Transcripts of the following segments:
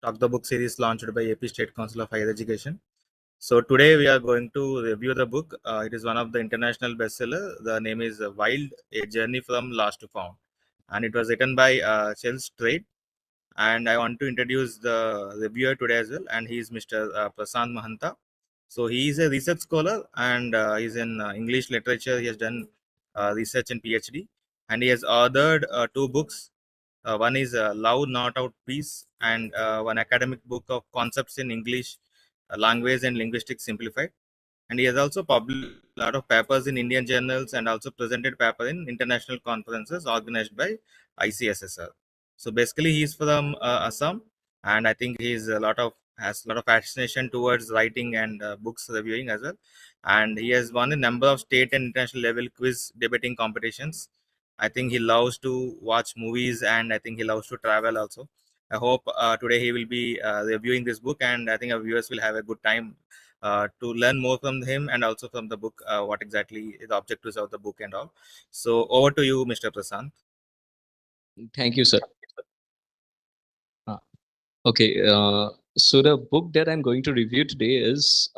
Talk the Book series launched by AP State Council of Higher Education. So today we are going to review the book. It is one of the international bestseller. The name is Wild: A Journey from Lost to Found, and it was written by Cheryl Strayed. And I want to introduce the reviewer today as well, and he is Mr. Prasanta Mahanta. So he is a research scholar, and he's in English literature. He has done research and PhD, and he has authored two books. One is Love Not Out Peace, and one academic book of concepts in English language and linguistics simplified. And he has also published a lot of papers in Indian journals and also presented paper in international conferences organized by ICSSR. So basically, he's from Assam, and I think he's a lot of has a lot of fascination towards writing and books reviewing as well. And he has won a number of state and international level quiz debating competitions. I think he loves to watch movies, and I think he loves to travel also. I hope today he will be reviewing this book, and I think our viewers will have a good time to learn more from him and also from the book, what exactly the objectives of the book and all. So over to you, Mr. Prasant. Thank you, sir. Okay, so the book that I'm going to review today is,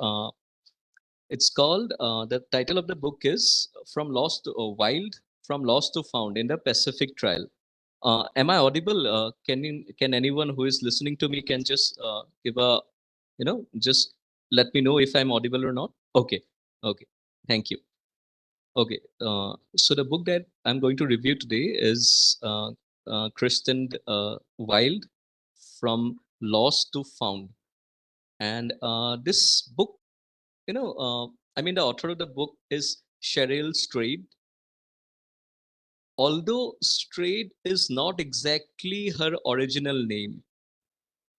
it's called, the title of the book is From Lost to Wild, From Lost to Found in the Pacific Trail. Am I audible? Can anyone who is listening to me can just give a, just let me know if I'm audible or not? Okay, okay, thank you. Okay, so the book that I'm going to review today is christened Wild, From Lost to Found. And this book, the author of the book is Cheryl Strayed. Although Strayed is not exactly her original name.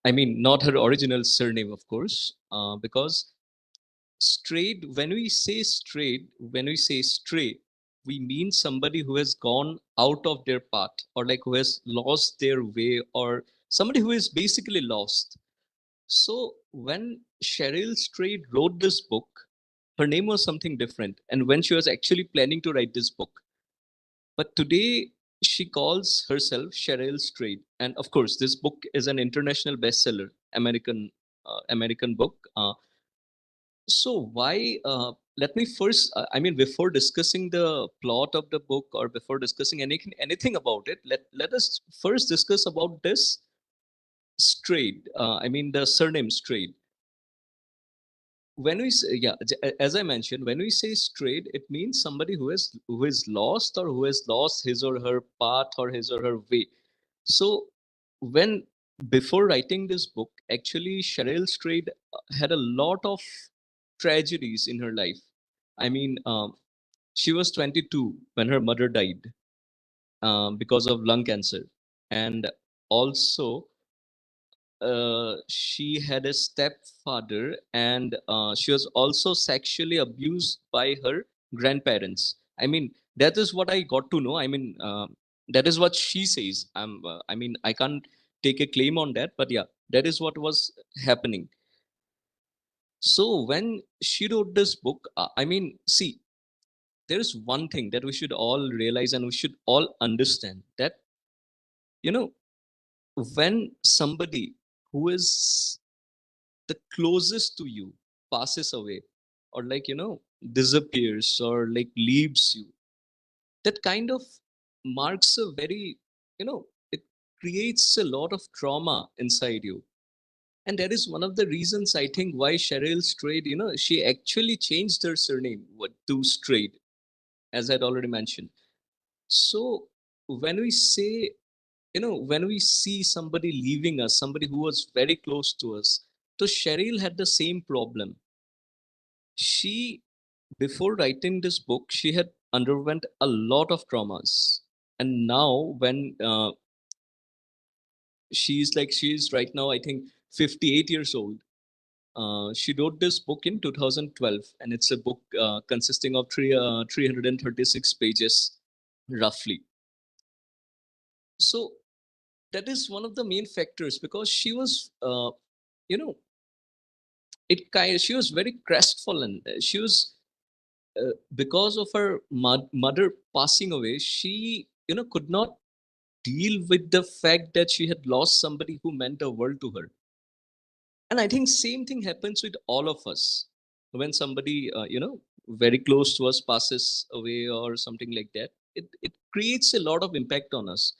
I mean, not her original surname, of course, because strayed, when we say stray, we mean somebody who has gone out of their path, or like who has lost their way, or somebody who is basically lost. So when Cheryl Strayed wrote this book, her name was something different. And when she was actually planning to write this book, but today she calls herself Cheryl Strayed. And of course, this book is an international bestseller, American book. So why? Let me first. Before discussing the plot of the book or before discussing anything about it, let us first discuss about this Strayed. The surname Strayed. When we say, yeah, as I mentioned, when we say strayed, it means somebody who is lost, or who has lost his or her path or his or her way. So when before writing this book, actually Cheryl Strayed had a lot of tragedies in her life. I mean, she was 22 when her mother died because of lung cancer, and also she had a stepfather, and she was also sexually abused by her grandparents. I mean, that is what I got to know. That is what she says. I can't take a claim on that, but yeah, that is what was happening. So when she wrote this book, see, there is one thing that we should all realize and we should all understand, that, you know, when somebody who is the closest to you passes away, or disappears, or like leaves you, that kind of marks a very, it creates a lot of trauma inside you. And that is one of the reasons, I think, why Cheryl Strayed, she actually changed her surname to Strayed, as I'd already mentioned. So when we say, when we see somebody leaving us, somebody who was very close to us, so Cheryl had the same problem. She, before writing this book, she had underwent a lot of traumas. And now when she's right now, I think, 58 years old. She wrote this book in 2012, and it's a book consisting of 336 pages, roughly. So that is one of the main factors, because she was, you know, she was very crestfallen. She was, because of her mother passing away, she, could not deal with the fact that she had lost somebody who meant the world to her. And I think same thing happens with all of us when somebody very close to us passes away or something like that. It creates a lot of impact on us,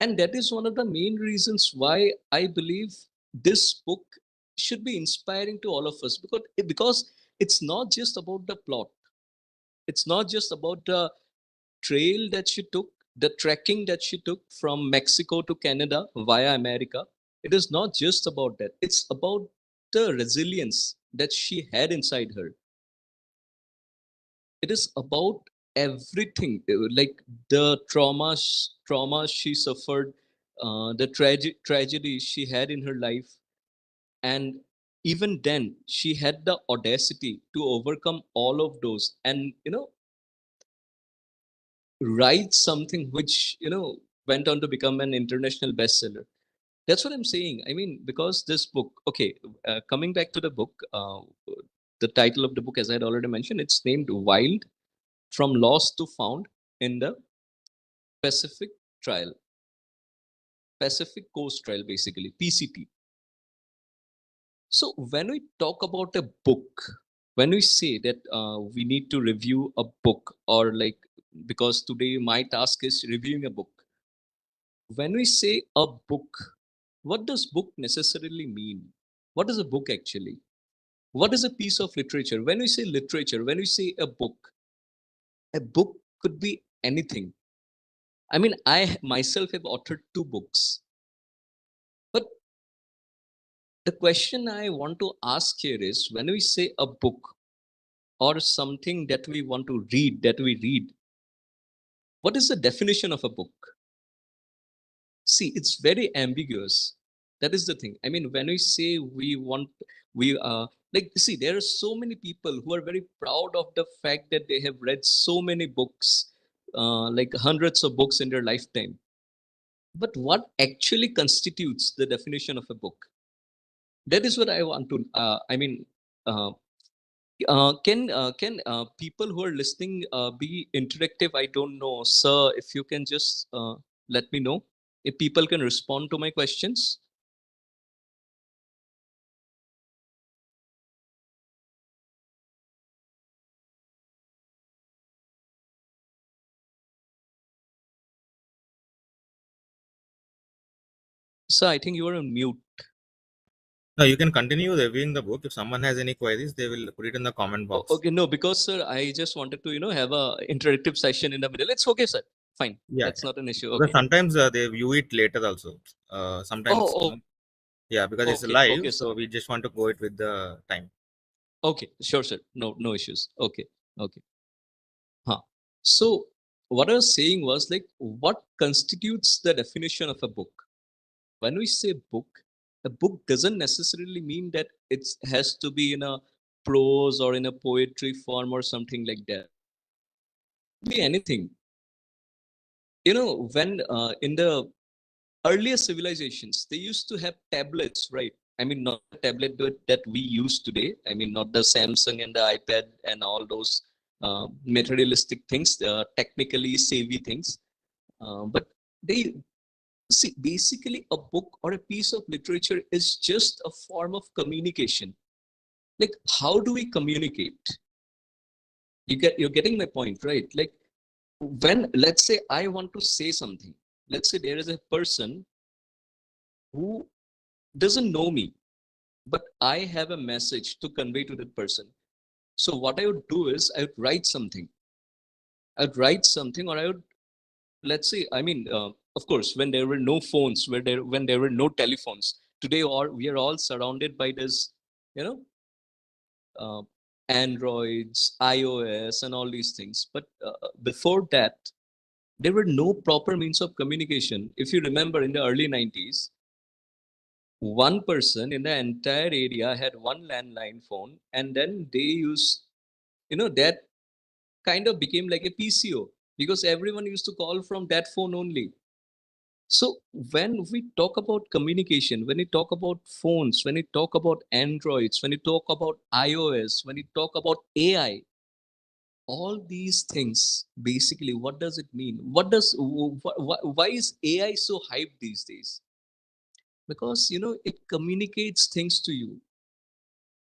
and that is one of the main reasons why I believe this book should be inspiring to all of us, because it's not just about the plot. It's not just about the trail that she took, the trekking that she took from Mexico to Canada via America. It is not just about that. It's about the resilience that she had inside her. It is about everything, like the trauma she suffered, the tragedy she had in her life, and even then she had the audacity to overcome all of those, and write something which went on to become an international bestseller. That's what I'm saying. I mean, because this book, okay, coming back to the book, the title of the book, as I had already mentioned, it's named Wild, From Lost to Found in the Pacific Trial, Pacific Coast Trial, basically, PCT. So when we talk about a book, when we say that we need to review a book, or like, because today my task is reviewing a book. When we say a book, what does book necessarily mean? What is a book actually? What is a piece of literature? When we say literature, when we say a book could be anything. I mean, I myself have authored 2 books. But the question I want to ask here is, when we say a book or something that we want to read, that we read, what is the definition of a book? See, it's very ambiguous. That is the thing. I mean, when we say we like, see, there are so many people who are very proud of the fact that they have read so many books, like hundreds of books in their lifetime. But what actually constitutes the definition of a book? That is what I want to I mean, uh, can people who are listening be interactive? I don't know, sir. If you can just let me know if people can respond to my questions. Sir, I think you are on mute. No, you can continue reviewing the book. If someone has any queries, they will put it in the comment box. Okay, no, because sir, I just wanted to have a interactive session in the middle. It's okay, sir. Fine, Yeah, that's yeah. not an issue. Because Okay. sometimes they view it later also. Sometimes, Oh, yeah, because it's okay, live, okay, sir. so we just want to go it with the time. Okay, sure, sir. No issues. Okay, okay. Huh. So what I was saying was, like, what constitutes the definition of a book? When we say book, a book doesn't necessarily mean that it has to be in a prose or in a poetry form or something like that. It could be anything. When in the earlier civilizations, they used to have tablets, right? I mean, not the tablet that we use today. I mean, not the Samsung and the iPad and all those materialistic things, technically savvy things. But they see, basically, a book or a piece of literature is just a form of communication. Like, how do we communicate? You're getting my point, right? Like, when, let's say, I want to say something. Let's say there is a person who doesn't know me, but I have a message to convey to that person. So what I would do is I would write something. I would write something, or I would, let's say, I mean, of course, when there were no phones, when there were no telephones. Today, all we are all surrounded by this, you know, uh, Androids, iOS, and all these things. But before that, there were no proper means of communication. If you remember, in the early 90s, one person in the entire area had one landline phone, and then they used, that kind of became like a PCO, because everyone used to call from that phone only. So when we talk about communication, when we talk about phones, when we talk about Androids, when we talk about iOS, when we talk about AI, all these things, basically, what does it mean? Why is AI so hyped these days? because it communicates things to you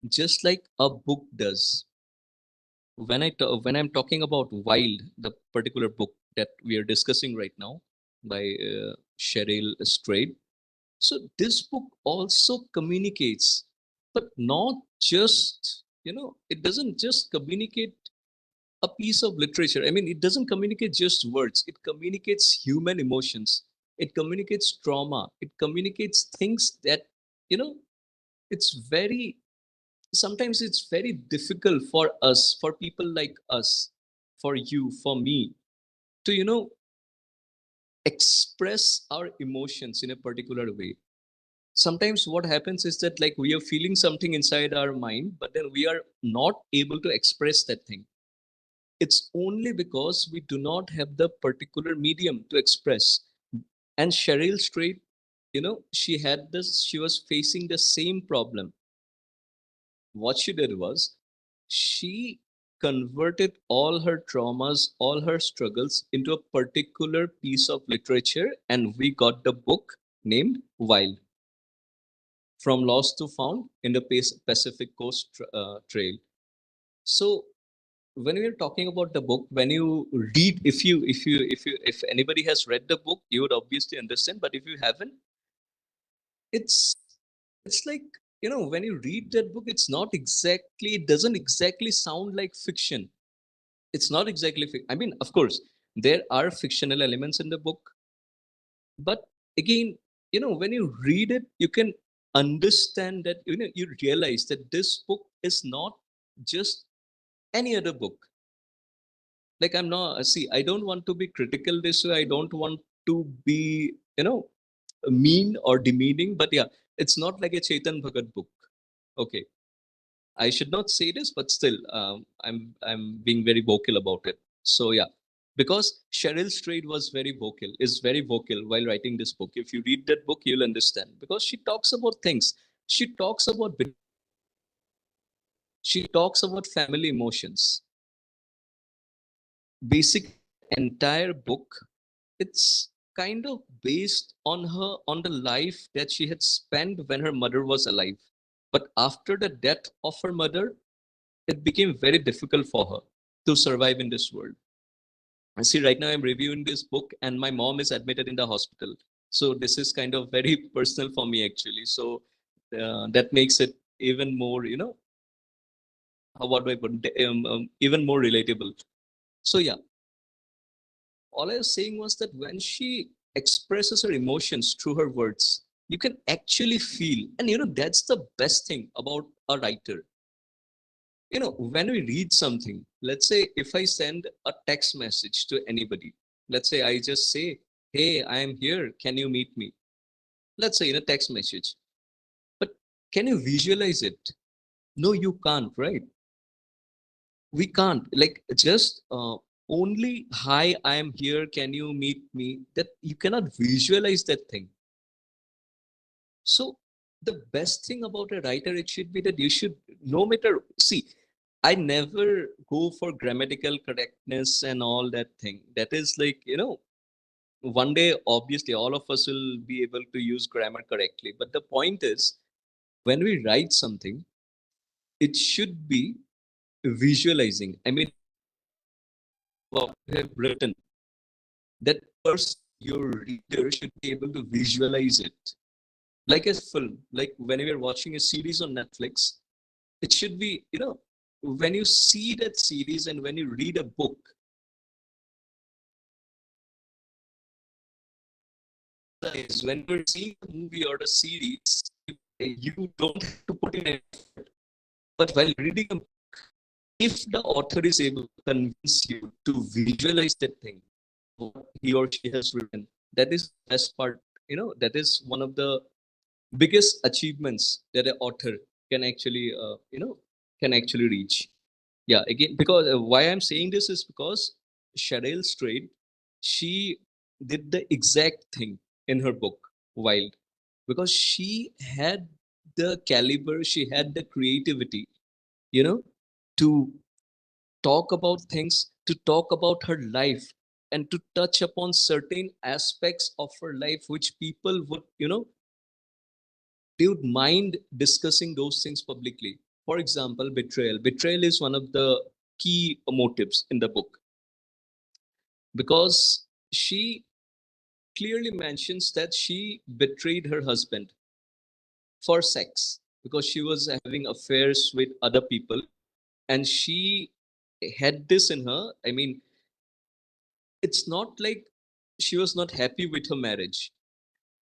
just like a book does. When I'm talking about Wild, the particular book that we are discussing right now by Cheryl Strayed, so this book also communicates, but not just it doesn't just communicate a piece of literature. I mean, it doesn't communicate just words. It communicates human emotions. It communicates trauma. It communicates things that you know. It's very sometimes it's very difficult for us, for people like us, for you, for me, to express our emotions in a particular way. Sometimes what happens is that, like, we are feeling something inside our mind, but then we are not able to express that thing. It's only because we do not have the particular medium to express. And Cheryl Strayed, she was facing the same problem. What she did was, she converted all her traumas, all her struggles into a particular piece of literature, and we got the book named Wild, From Lost to Found in the Pacific Coast Trail. So when we are talking about the book, when you read, if anybody has read the book, you would obviously understand. But if you haven't, it's it's like, when you read that book, it doesn't exactly sound like fiction. It's not exactly I mean, of course, there are fictional elements in the book, but again, when you read it, you can understand that, you realize that this book is not just any other book. Like, I'm not, see, I don't want to be critical this way. I don't want to be, mean or demeaning, but yeah, it's not like a Chetan Bhagat book. Okay, I should not say this, but still, I'm being very vocal about it. So yeah, because Cheryl Strayed is very vocal while writing this book. If you read that book, you'll understand, because she talks about things. She talks about she talks about family emotions. Basic entire book, it's kind of based on the life that she had spent when her mother was alive. But after the death of her mother, it became very difficult for her to survive in this world. And see, right now I'm reviewing this book, and my mom is admitted in the hospital. So this is kind of very personal for me, actually. So that makes it even more, what do I put, even more relatable. So yeah, all I was saying was that when she expresses her emotions through her words, you can actually feel. And that's the best thing about a writer. When we read something, let's say if I send a text message to anybody, let's say I just say, hey, I am here, can you meet me? Let's say in a text message. But can you visualize it? No, you can't, right? We can't. Like, just only, hi, I am here, can you meet me? That you cannot visualize that thing. So the best thing about a writer, it should be that you should, no matter, see, I never go for grammatical correctness and all that thing. That is like, one day, obviously, all of us will be able to use grammar correctly. But the point is, when we write something, it should be visualizing. I mean, what you have written, that person, your reader, should be able to visualize it. Like a film, like when you're watching a series on Netflix, it should be, when you see that series and when you read a book, is when you're seeing a movie or a series, you don't have to put in effort. But while reading a book, if the author is able to convince you to visualize that thing, what he or she has written, that is the best part. That is one of the biggest achievements that an author can actually, can actually reach. Yeah, again, because why I'm saying this is because Cheryl Strayed, she did the exact thing in her book Wild, because she had the caliber, she had the creativity, you know to talk about things, to talk about her life, and to touch upon certain aspects of her life which people would, they would mind discussing those things publicly. For example, betrayal. Betrayal is one of the key motives in the book because she clearly mentions that she betrayed her husband for sex because she was having affairs with other people, and she had this in her. I mean, it's not like she was not happy with her marriage,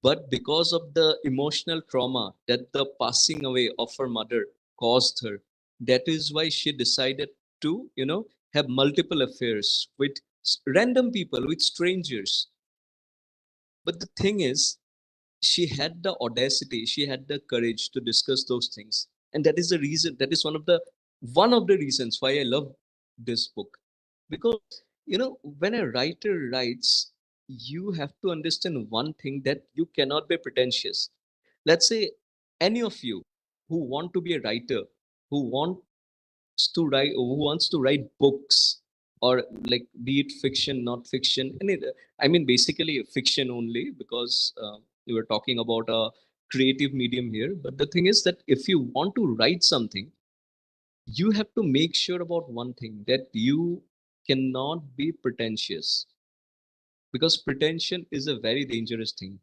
but because of the emotional trauma that the passing away of her mother caused her, that is why she decided to, have multiple affairs with random people, with strangers. But the thing is, she had the audacity, she had the courage to discuss those things, and that is the reason, that is one of the reasons why I love this book. Because when a writer writes, you have to understand one thing, that you cannot be pretentious. Let's say any of you who want to be a writer, who wants to write books, or like be it fiction, not fiction, I mean basically fiction only, because we were talking about a creative medium here. But the thing is that if you want to write something, you have to make sure about one thing, that you cannot be pretentious, because pretension is a very dangerous thing.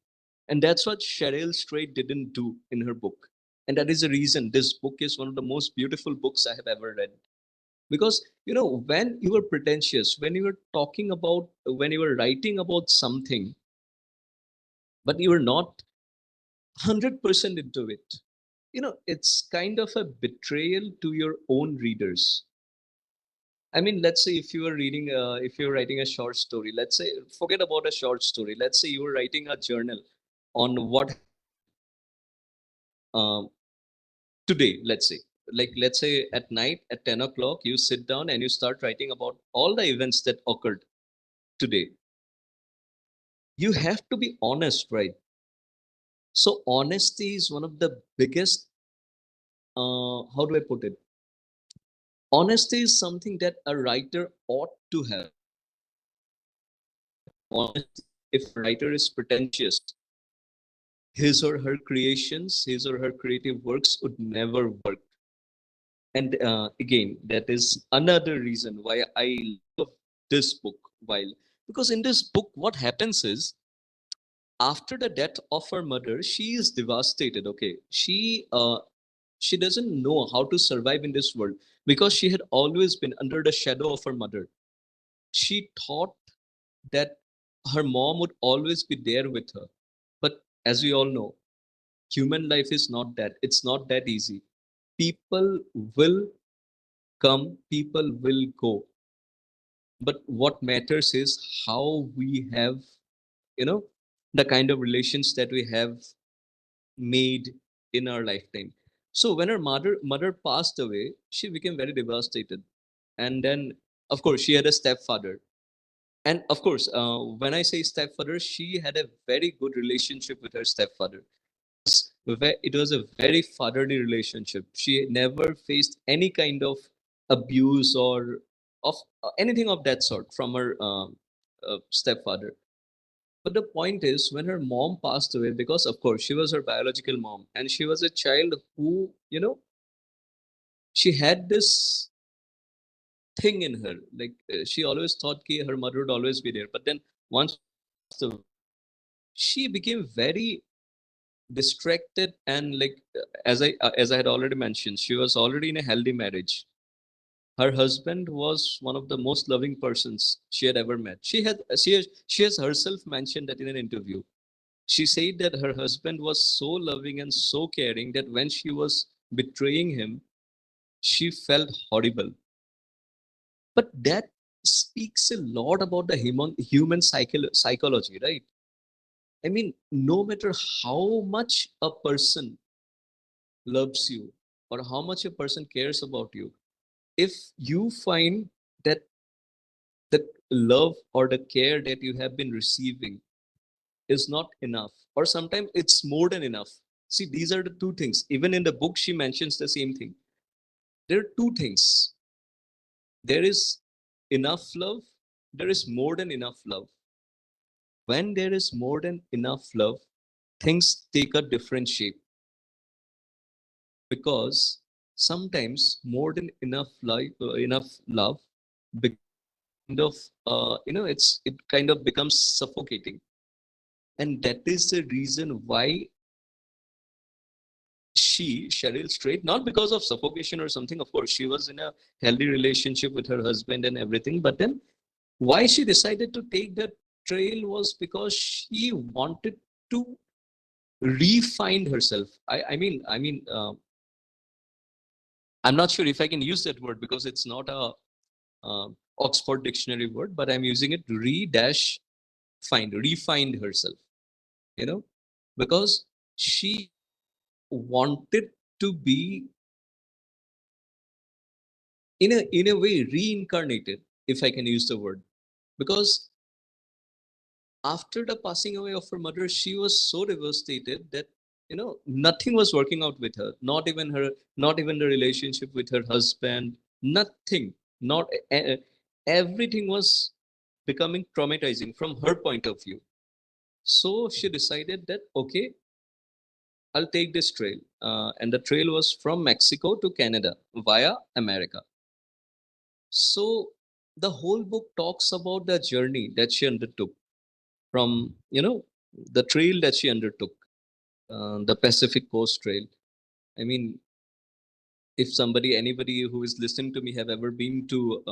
And that's what Cheryl Strayed didn't do in her book. And that is the reason this book is one of the most beautiful books I have ever read. Because when you were pretentious, when you were talking about, when you were writing about something, but you were not 100% into it, it's kind of a betrayal to your own readers. I mean, let's say if you're writing a short story, let's say, forget about a short story, let's say you were writing a journal on what um, today, let's say at night at 10 o'clock you sit down and you start writing about all the events that occurred today. You have to be honest, right? So honesty is one of the biggest, how do I put it? Honesty is something that a writer ought to have. Honesty, if a writer is pretentious, his or her creations, his or her creative works would never work. And again, that is another reason why I love this book. While Because in this book, what happens is, after the death of her mother, she is devastated. Okay, she doesn't know how to survive in this world, because she had always been under the shadow of her mother. She thought that her mom would always be there with her, but as we all know, human life is not that, it's not that easy. People will come, people will go, but what matters is how we have, you know the kind of relations that we have made in our lifetime. So when her mother passed away, she became very devastated. And then, of course, she had a stepfather. And of course, when I say stepfather, she had a very good relationship with her stepfather. It was a very fatherly relationship. She never faced any kind of abuse or of anything of that sort from her stepfather. But the point is, when her mom passed away, because of course she was her biological mom, and she was a child who, she had this thing in her. Like she always thought that her mother would always be there. But then once she became very distracted, and like as I had already mentioned, she was already in a healthy marriage. Her husband was one of the most loving persons she had ever met. She has herself mentioned that in an interview. She said that her husband was so loving and so caring that when she was betraying him, she felt horrible. But that speaks a lot about the human psychology, right? I mean, no matter how much a person loves you or how much a person cares about you, if you find that the love or the care that you have been receiving is not enough, or sometimes it's more than enough. See, these are the two things. Even in the book, she mentions the same thing. There are two things. There is enough love, there is more than enough love. When there is more than enough love, things take a different shape. because sometimes more than enough love kind of it kind of becomes suffocating, and that is the reason why Cheryl Strayed, not because of suffocation or something. Of course, she was in a healthy relationship with her husband and everything. But then, why she decided to take that trail was because she wanted to refine herself. I'm not sure if I can use that word because it's not a Oxford Dictionary word, but I'm using it. Refined herself. You know, because she wanted to be in a way reincarnated, if I can use the word, because after the passing away of her mother, she was so devastated that nothing was working out with her. Not even the relationship with her husband. Nothing. Not everything was becoming traumatizing from her point of view. So she decided that okay, I'll take this trail, and the trail was from Mexico to Canada via America. So the whole book talks about the journey that she undertook from, the trail that she undertook, the Pacific Coast Trail. I mean, if anybody who is listening to me have ever been to,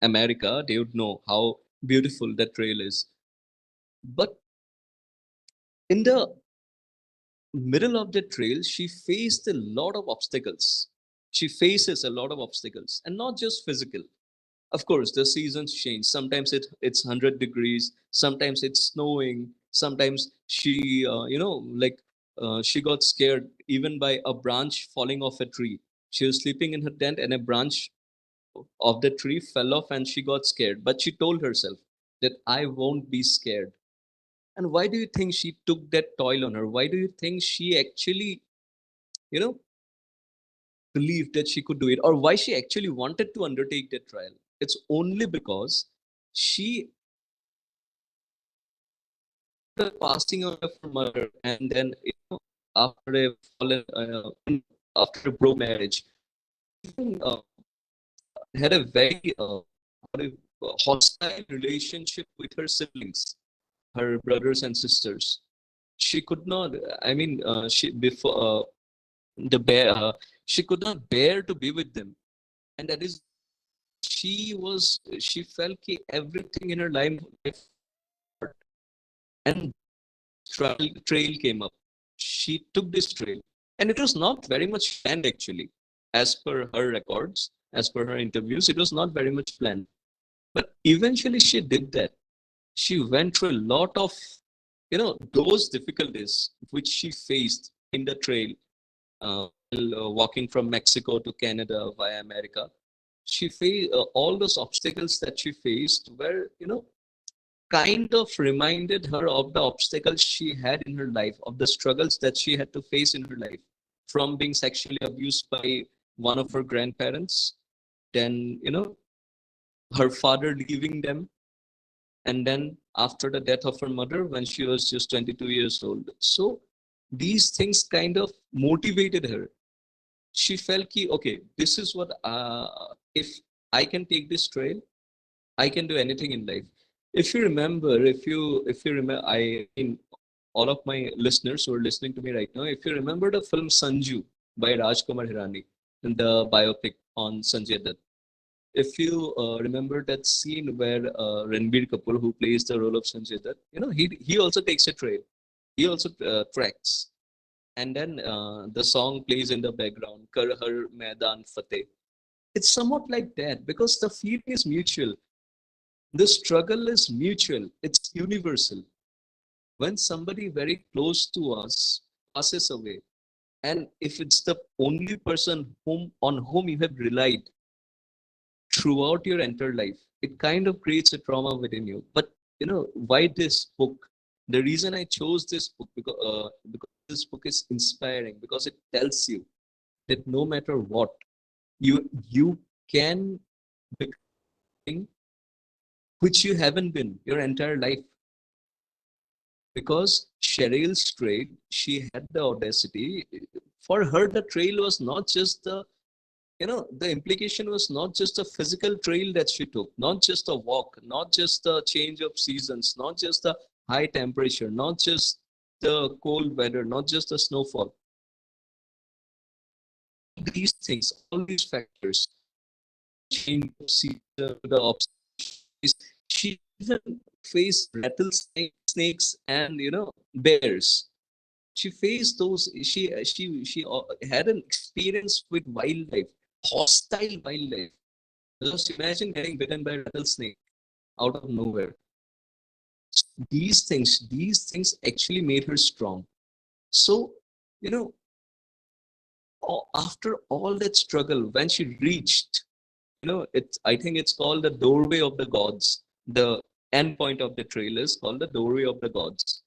America, they would know how beautiful that trail is. But in the middle of the trail, she faced a lot of obstacles. She faces a lot of obstacles, and not just physical. Of course, the seasons change. Sometimes it's 100 degrees. Sometimes it's snowing. Sometimes she got scared even by a branch falling off a tree. She was sleeping in her tent, and a branch of the tree fell off, and she got scared. But she told herself that I won't be scared. And why do you think she took that toil on her? Why do you think she actually, you know, believed that she could do it, or why she actually wanted to undertake that trial? It's only because she, the passing of her mother, and then after a fallen, after a broke marriage, uh, had a very hostile relationship with her siblings, her brothers and sisters. She could not. I mean, she before the bear. She could not bear to be with them, and that is she felt that everything in her life, and trail came up. She took this trail, and it was not very much planned actually, as per her records, as per her interviews. It was not very much planned, but eventually she did that. She went through a lot of, those difficulties which she faced in the trail, while walking from Mexico to Canada via America. She faced all those obstacles that she faced were, kind of reminded her of the obstacles she had in her life, of the struggles that she had to face in her life, from being sexually abused by one of her grandparents, then, her father leaving them, and then after the death of her mother when she was just 22 years old. So these things kind of motivated her. She felt ki, okay, this is what, if I can take this trail, I can do anything in life. If you remember, I mean, all of my listeners who are listening to me right now, if you remember the film Sanju by Rajkumar Hirani, and the biopic on Sanjay Dutt, if you remember that scene where Ranbir Kapoor, who plays the role of Sanjay Dutt, he also takes a trail. He also treks, and then the song plays in the background, Kar Har Maidan Fateh. It's somewhat like that because the feeling is mutual. The struggle is mutual. It's universal. When somebody very close to us passes away, and if it's the only person on whom you have relied throughout your entire life, it kind of creates a trauma within you. But why this book? The reason I chose this book because this book is inspiring, because it tells you that no matter what, you can become which you haven't been your entire life. Because Cheryl Strayed, she had the audacity. For her, the trail was not just the, the implication was not just a physical trail that she took, not just a walk, not just the change of seasons, not just the high temperature, not just the cold weather, not just the snowfall. These things, all these factors, change of season, the obstacles, she even faced rattlesnakes and bears. She faced those. She had an experience with wildlife, hostile wildlife. Just imagine getting bitten by a rattlesnake out of nowhere. These things actually made her strong. So, you know, after all that struggle, when she reached, I think it's called the doorway of the gods. The end point of the trail is called the doorway of the gods.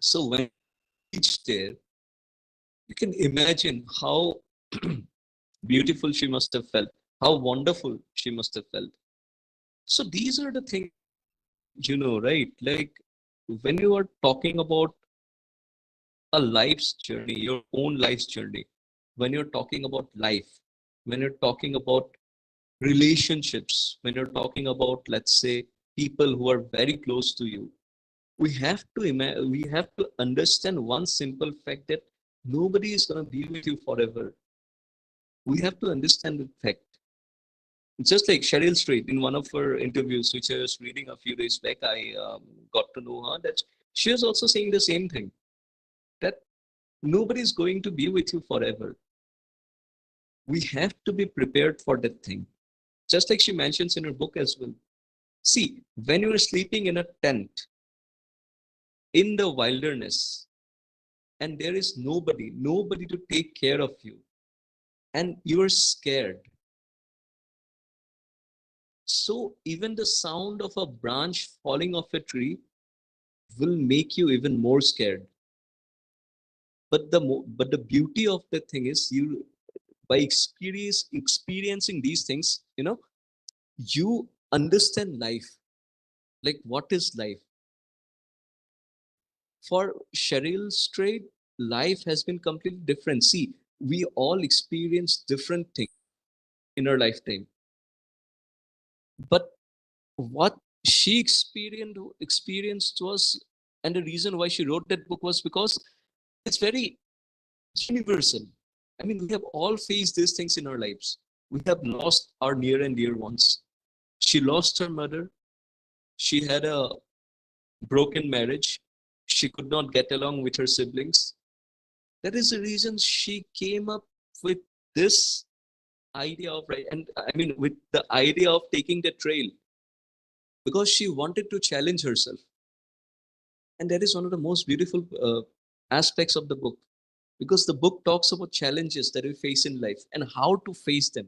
So when she reached there, you can imagine how beautiful she must have felt, how wonderful she must have felt. So these are the things, right? Like when you are talking about a life's journey, your own life's journey, when you're talking about life, when you're talking about relationships, when you're talking about, let's say, people who are very close to you, we have to understand one simple fact that nobody is going to be with you forever. We have to understand the fact. Just like Cheryl Strayed in one of her interviews, which I was reading a few days back, I got to know her that she was also saying the same thing, that nobody is going to be with you forever. We have to be prepared for that thing. Just like she mentions in her book as well. See, when you are sleeping in a tent in the wilderness and there is nobody to take care of you, and you are scared. So even the sound of a branch falling off a tree will make you even more scared. But the beauty of the thing is, you by experiencing these things, you understand life. Like, what is life? For Cheryl Strayed, life has been completely different. See, we all experience different things in our lifetime, but what she experienced was, and the reason why she wrote that book was because it's very universal. I mean, we have all faced these things in our lives. We have lost our near and dear ones. She lost her mother. She had a broken marriage. She could not get along with her siblings. That is the reason she came up with this idea of, right, and I mean, with the idea of taking the trail, because she wanted to challenge herself. And that is one of the most beautiful aspects of the book, because the book talks about challenges that we face in life and how to face them.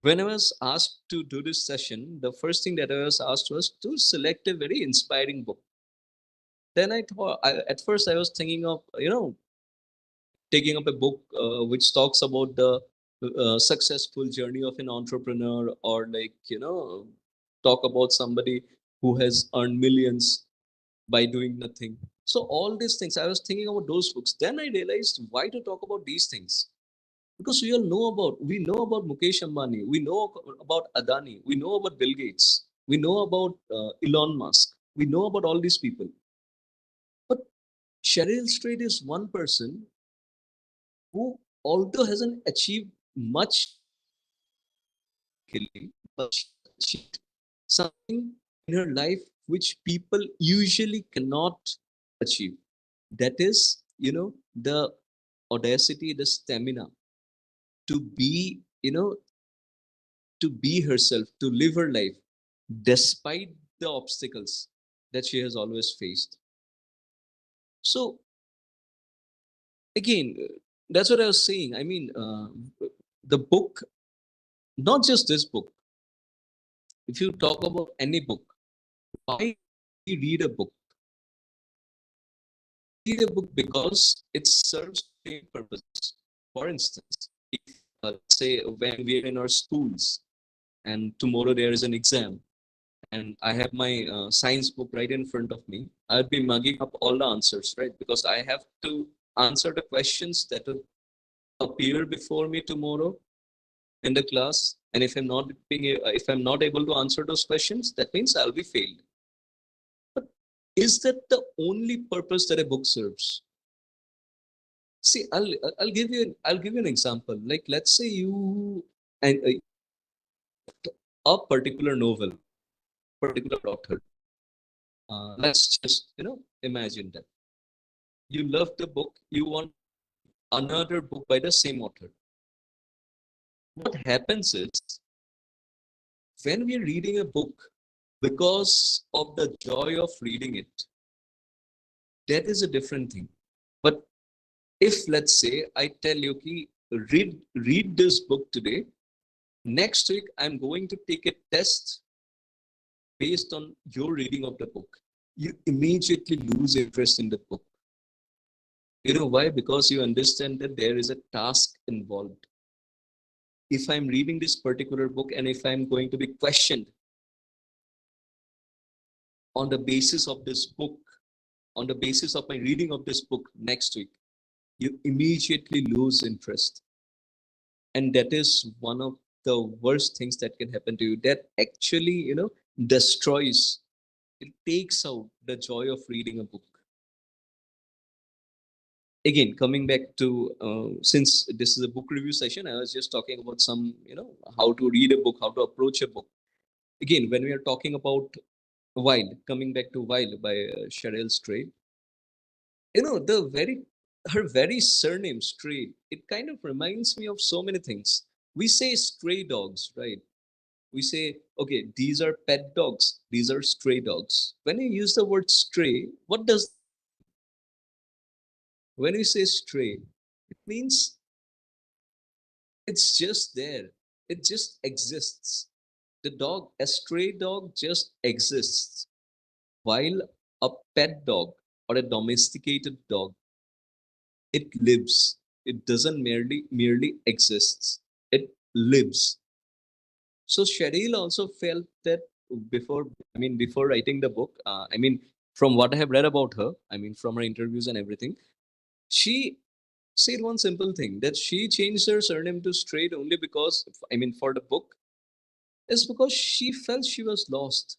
When I was asked to do this session, the first thing that I was asked was to select a very inspiring book. Then at first I was thinking of, taking up a book which talks about the successful journey of an entrepreneur, or like, talk about somebody who has earned millions by doing nothing. So all these things, I was thinking about those books. Then I realized, why to talk about these things? Because we know about Mukesh Ambani, we know about Adani, we know about Bill Gates, we know about Elon Musk, we know about all these people. But Cheryl Strayed is one person who, although hasn't achieved much, but she achieved something in her life which people usually cannot achieve. That is, the audacity, the stamina to be, to be herself, to live her life despite the obstacles that she has always faced. So again, that's what I was saying. I mean, the book, not just this book. If you talk about any book, why we read a book? Read a book because it serves same purposes. For instance, if say when we are in our schools and tomorrow there is an exam, and I have my science book right in front of me, I'll be mugging up all the answers, right? Because I have to answer the questions that will appear before me tomorrow in the class. And if I'm not able to answer those questions, that means I'll be failed. But is that the only purpose that a book serves? See, I'll give you an example. Like, let's say you and a particular novel, particular author. Let's just imagine that you love the book, you want another book by the same author. What happens is, when we're reading a book, because of the joy of reading it, that is a different thing. But if, let's say, I tell you, ki, read this book today, next week I'm going to take a test based on your reading of the book, you immediately lose interest in the book. You know why? Because you understand that there is a task involved. If I'm reading this particular book and if I'm going to be questioned on the basis of this book, on the basis of my reading of this book next week, you immediately lose interest. And that is one of the worst things that can happen to you. That actually, destroys, it takes out the joy of reading a book. Again, coming back to, since this is a book review session, I was just talking about some, how to read a book, how to approach a book. Again, when we are talking about Wild, coming back to Wild by Cheryl Strayed, her very surname Strayed, it kind of reminds me of so many things. We say stray dogs, right? We say, okay, these are pet dogs, these are stray dogs. When you use the word stray, what does, when we say stray, it means it's just there. It just exists. The dog, a stray dog just exists. While a pet dog or a domesticated dog, it lives. It doesn't merely exists. It lives. So Cheryl also felt that before, before writing the book, from what I have read about her, from her interviews and everything, she said one simple thing, that she changed her surname to Straight only because, for the book, is because she felt she was lost.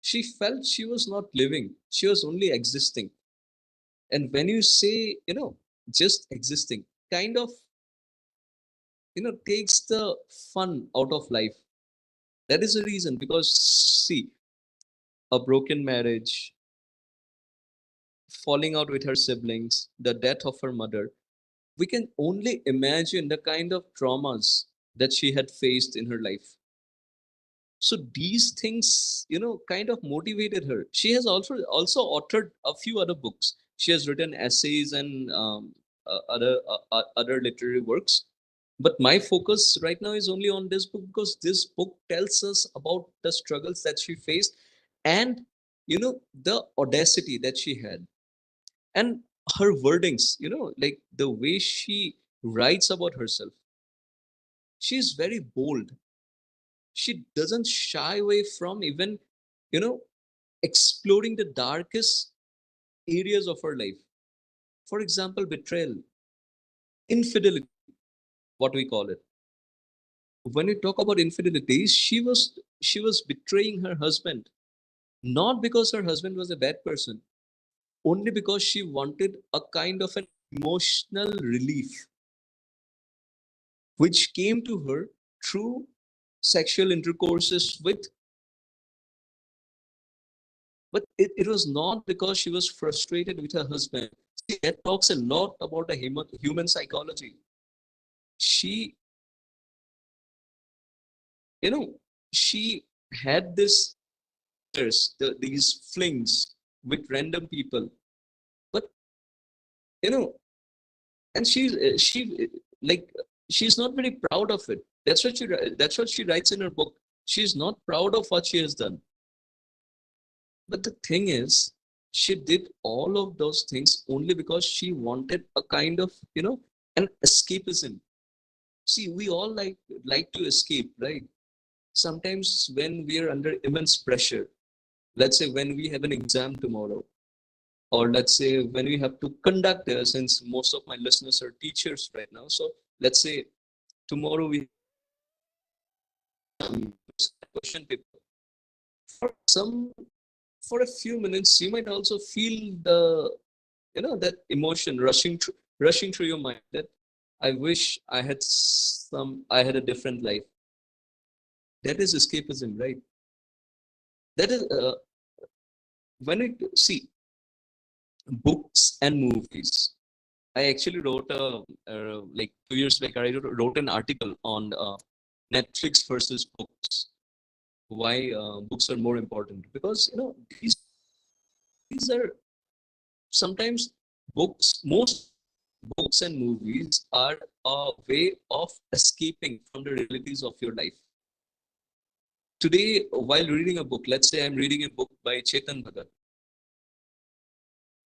She felt she was not living. She was only existing. And when you say, just existing, kind of, takes the fun out of life. That is the reason, because see, a broken marriage, falling out with her siblings, the death of her mother, we can only imagine the kind of traumas that she had faced in her life. So these things, kind of motivated her. She has also authored a few other books. She has written essays and other literary works. But my focus right now is only on this book, because this book tells us about the struggles that she faced, and the audacity that she had, and her wordings. Like the way she writes about herself. She's very bold. She doesn't shy away from even, you know exploring the darkest areas of her life. For example, betrayal, infidelity, what we call it. When we talk about infidelity, she was betraying her husband, not because her husband was a bad person, only because she wanted a kind of an emotional relief, which came to her through sexual intercourses with. But it was not because she was frustrated with her husband. See, that talks a lot about the human psychology. She, you know, she had these flings with random people. But, you know, and like, she's not very proud of it. That's what she writes in her book. She's not proud of what she has done. But the thing is, she did all of those things only because she wanted a kind of, an escapism. See, we all like to escape, right? Sometimes when we are under immense pressure, let's say when we have an exam tomorrow, or let's say when we have to conduct, since most of my listeners are teachers right now, so let's say tomorrow we question paper. For some, for a few minutes, you might also feel the, that emotion rushing through your mind, that I wish I had a different life. That is escapism, right? That is when it see books and movies. I actually wrote like 2 years back. I wrote an article on Netflix versus books. Why books are more important? Because these are sometimes most books and movies are a way of escaping from the realities of your life. Today, while reading a book, let's say I'm reading a book by Chetan Bhagat,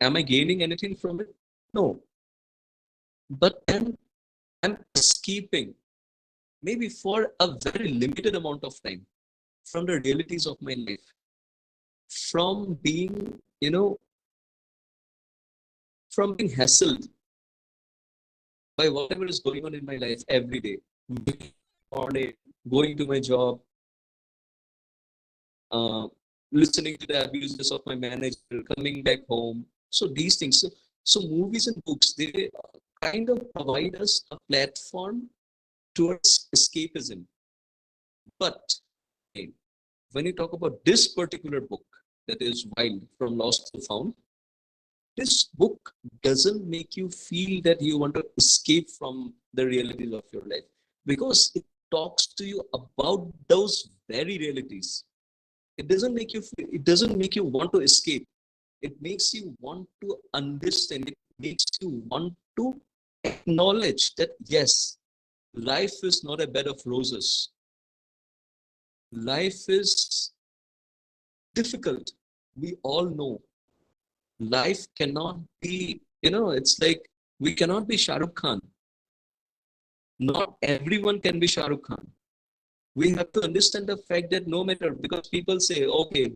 am I gaining anything from it? No. But then I'm escaping, maybe for a very limited amount of time, from the realities of my life, from being, from being hassled by whatever is going on in my life every day. Morning, going to my job, uh, listening to the abuses of my manager, coming back home. So these things. So movies and books, they kind of provide us a platform towards escapism. But when you talk about this particular book, that is Wild, From Lost to Found, this book doesn't make you feel that you want to escape from the realities of your life, because it talks to you about those very realities. It doesn't make you want to escape. It makes you want to understand. It makes you want to acknowledge that yes, life is not a bed of roses. Life is difficult. We all know life cannot be, it's like we cannot be Shah Rukh Khan. Not everyone can be Shah Rukh Khan. We have to understand the fact that no matter, because people say, okay,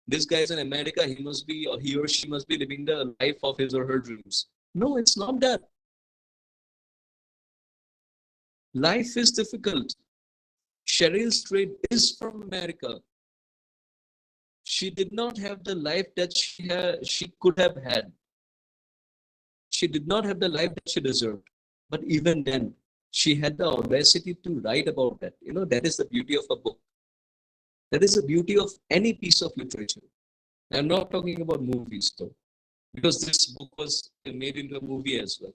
this guy is in America, he must be, or he or she must be living the life of his or her dreams. No, it's not that. Life is difficult. Cheryl Strayed is from America. She did not have the life that she could have had. She did not have the life that she deserved. But even then, she had the audacity to write about that. That is the beauty of a book. That is the beauty of any piece of literature. I'm not talking about movies though, because this book was made into a movie as well.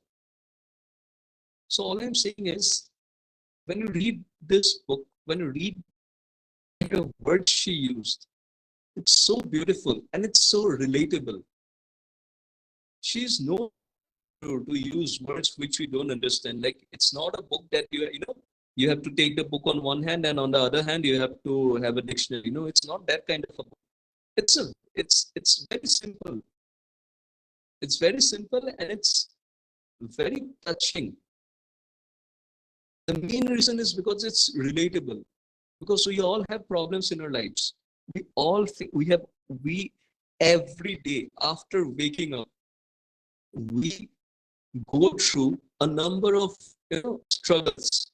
So all I'm saying is, when you read this book, when you read the words she used, it's so beautiful and it's so relatable. She's known to use words which we don't understand. Like, it's not a book that you have to take the book on one hand and on the other hand you have to have a dictionary. It's not that kind of a book. It's very simple. It's very simple and it's very touching. The main reason is because it's relatable. Because we all have problems in our lives. We all think we every day after waking up, we go through a number of struggles.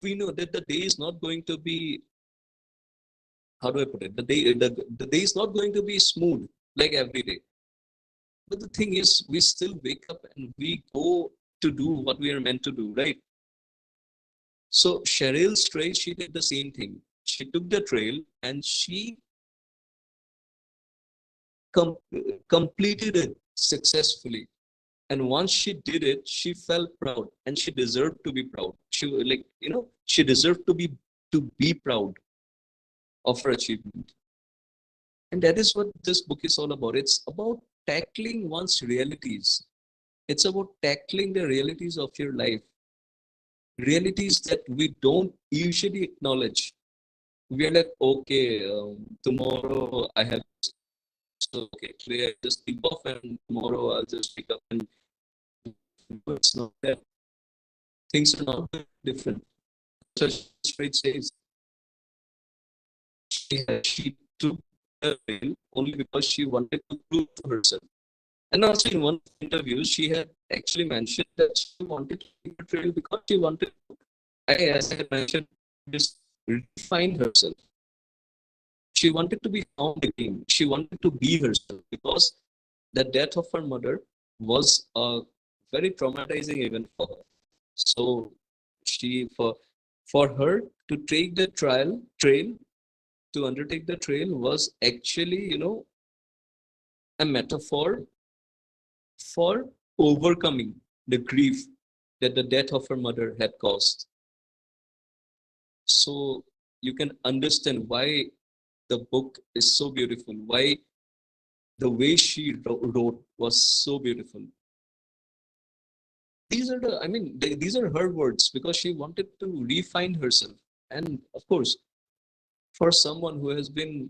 We know that the day is not going to be, how do I put it? The day is not going to be smooth like every day. But the thing is, we still wake up and we go to do what we are meant to do, right? So Cheryl Stray, she did the same thing. She took the trail and she com- completed it successfully. And once she did it, she felt proud and she deserved to be proud. She deserved to be proud of her achievement. And that is what this book is all about. It's about tackling one's realities. It's about tackling the realities of your life, realities that we don't usually acknowledge. We are like, okay, tomorrow I have, so okay, today I just sleep off and tomorrow I'll just wake up and it's not that. Things are not different. So straight says she took the trail only because she wanted to prove to herself. And also in one of the interviews, she had actually mentioned that she wanted to take the trail because she wanted to, as I had mentioned, just refine herself. She wanted to be found again. She wanted to be herself because the death of her mother was a very traumatizing event for her. So she for her to take the trail to undertake the trail was actually, a metaphor for overcoming the grief that the death of her mother had caused. So you can understand why the book is so beautiful, why the way she wrote was so beautiful. These are these are her words because she wanted to refine herself. And of course, for someone who has been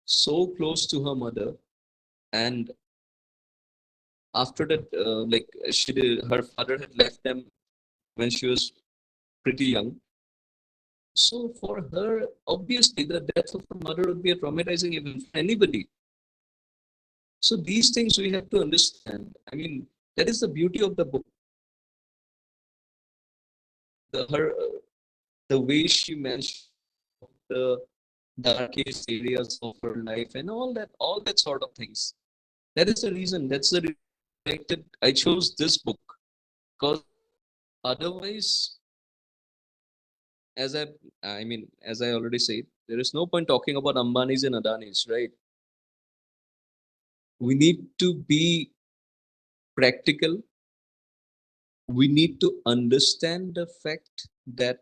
so close to her mother, and after that, her father had left them when she was pretty young. So for her, obviously, the death of her mother would be a traumatizing event for anybody. So these things we have to understand. I mean, that is the beauty of the book. The way she mentioned the darkest areas of her life and all that sort of things. That is the reason. That's the reason I chose this book because otherwise, as as I already said, there is no point talking about Ambanis and Adanis, right? We need to be practical. We need to understand the fact that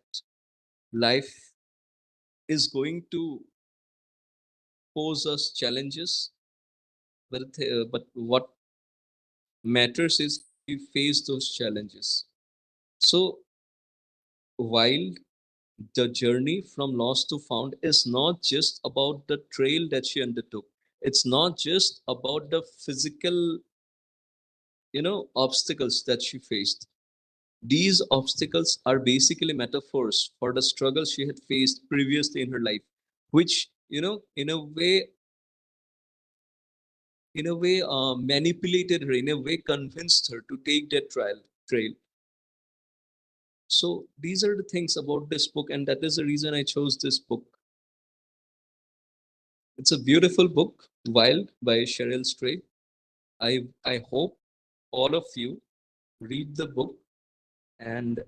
life is going to pose us challenges, but what matters is we face those challenges. So while the journey from lost to found is not just about the trail that she undertook, it's not just about the physical, obstacles that she faced. These obstacles are basically metaphors for the struggles she had faced previously in her life, which, in a way manipulated her, in a way convinced her to take that trail. So these are the things about this book, and that is the reason I chose this book. It's a beautiful book, Wild by Cheryl Strayed. I hope all of you read the book, and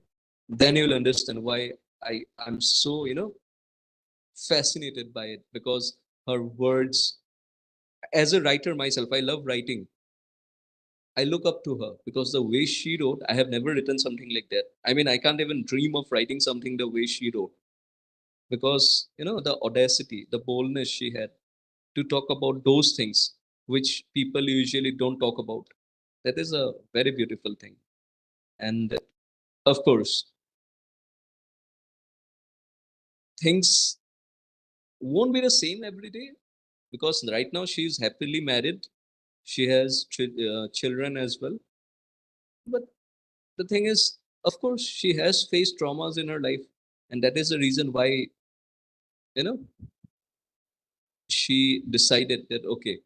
then you'll understand why I'm so, fascinated by it, because her words, as a writer myself, I love writing. I look up to her because the way she wrote, I have never written something like that. I mean, I can't even dream of writing something the way she wrote, because the audacity, the boldness she had to talk about those things which people usually don't talk about. That is a very beautiful thing. And of course, things won't be the same every day, because right now she is happily married. She has children as well. But the thing is, of course, she has faced traumas in her life. And that is the reason why, you know, she decided that, okay,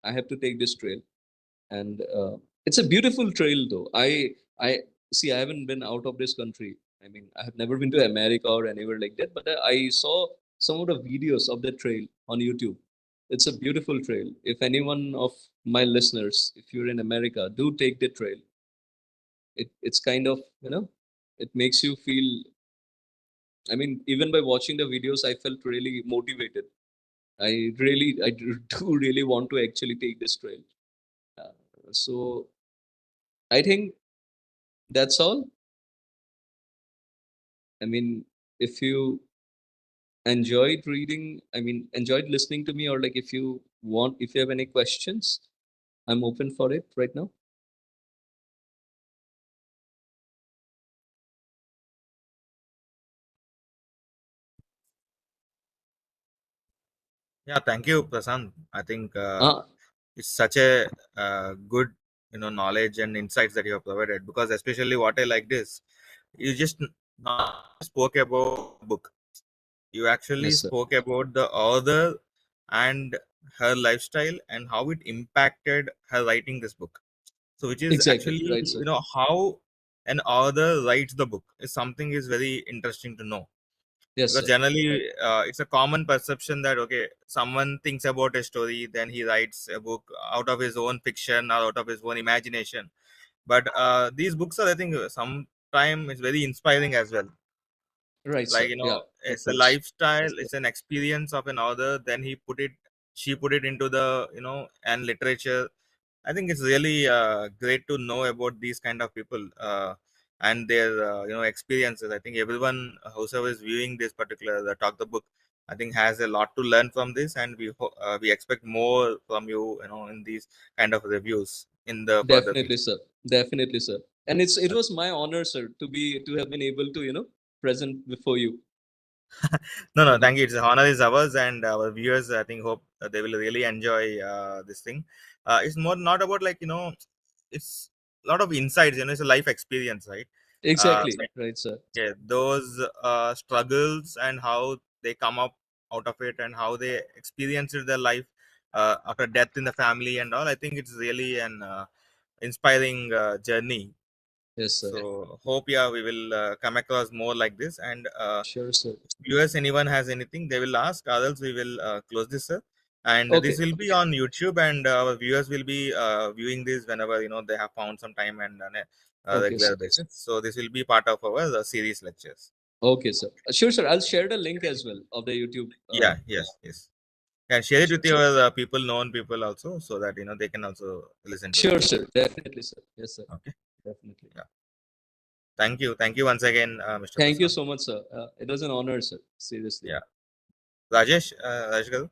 I have to take this trail. And it's a beautiful trail, though. I see, I haven't been out of this country. I mean, I have never been to America or anywhere like that, but I saw some of the videos of the trail on YouTube. It's a beautiful trail. If anyone of my listeners, if you're in America, do take the trail. It's kind of, it makes you feel, I mean, even by watching the videos, I felt really motivated. I do really want to actually take this trail. So I think that's all. I mean, if you enjoyed listening to me, or like if you have any questions, I'm open for it right now. Yeah, thank you, Prasant. I think Uh, it's such a good knowledge and insights that you have provided, because especially what I liked is you just not spoke about book, you actually yes, sir. spoke about the author and her lifestyle and how it impacted her writing this book. So which is Exactly. actually, Right, sir. how an author writes the book is something is very interesting to know. Yes, Because sir. generally it's a common perception that okay, someone thinks about a story, then he writes a book out of his own fiction or out of his own imagination. But these books are, I think, sometime it's very inspiring as well. Right, Like, sir. Yeah, of it's a course. lifestyle, it's an experience of an author, then she put it into the, and literature. I think it's really great to know about these kind of people, and their experiences. I think everyone whoever is viewing this particular the talk the book, I think has a lot to learn from this, and we expect more from you, in these kind of reviews in the further Definitely, future. sir. Definitely, sir. And it was my honor, sir, to have been able to, present before you. No, no, thank you. It's honor is ours, and our viewers, I think, hope they will really enjoy this thing. It's more not about, like, it's a lot of insights. It's a life experience, right? Exactly. So, Right, sir. yeah, those struggles and how they come up out of it and how they experience their life after death in the family and all. I think it's really an inspiring journey. Yes, sir. So hope, yeah, we will come across more like this. And Sure, sir. viewers, anyone has anything, they will ask. Or else we will close this, sir. And this Okay. will be on YouTube, and our viewers will be viewing this whenever they have found some time and on a Okay, regular sir. basis. So this will be part of our series lectures. Okay, sir. Sure, sir. I'll share the link as well of the YouTube. Yeah, yes, yes. And share it Sure, with sir. your people, known people also, so that they can also listen to it. Sure, sir. Definitely, sir. Yes, sir. Okay. Definitely. Yeah. Thank you once again, Mr. Thank you Prasad. so much, sir. It was an honor, sir. Seriously. Yeah. Rajesh, Rajesh Garu?